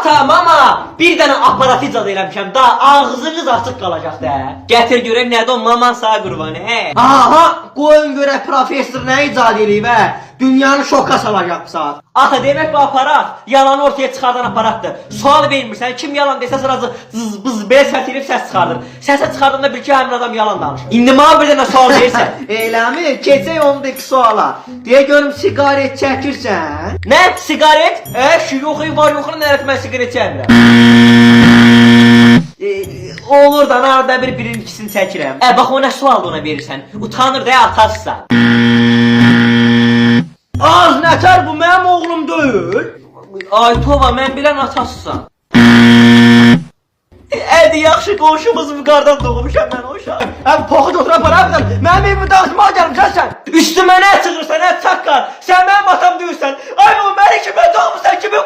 Ata, mama, bir dənə aparat icad eləmişəm, da ağzınız açıq qalacaq da. Gətir görək nədir o maman sağ qurbanı, hə? Aha, qoyun görək professor nə icad eləyib hə? Dünyanı şoka salacaq bu saat. Ata, demək bu aparat yalanı ortaya çıxardan aparatdır. Sual vermirsən, kim yalan desə sırası bız belə sətirib səs çıxardır. Səsə çıxardığında bil ki, həmin adam yalan danışır. İndi mənə bir dənə sual verirsən. Eləmi? Keçək ondaki suala. Deyə görüm sigaret çəkirsən? Nə? Sigaret? Şu yoxu var yoxunu nərət mən sigaret çəkmirəm. Olur da arada birinin ikisini çəkirəm. Bax o nə sualdır ona verirsən. Utanır da atarsan. Az nətər bu mənim oğlum deyil. Ay Tova, mən bilən atasısan. Ədi yaxşı qonşumuz bu qardan doğmuşam mən o uşaq. Həm poxud otura apararsan, mənim evimi dağıtmağa gəlmişsən sən. Üstümə nə çıxırsan, nə çaqqar? Sən mənim atam deyilsən. Ay o məni kimə doğmusan, kimə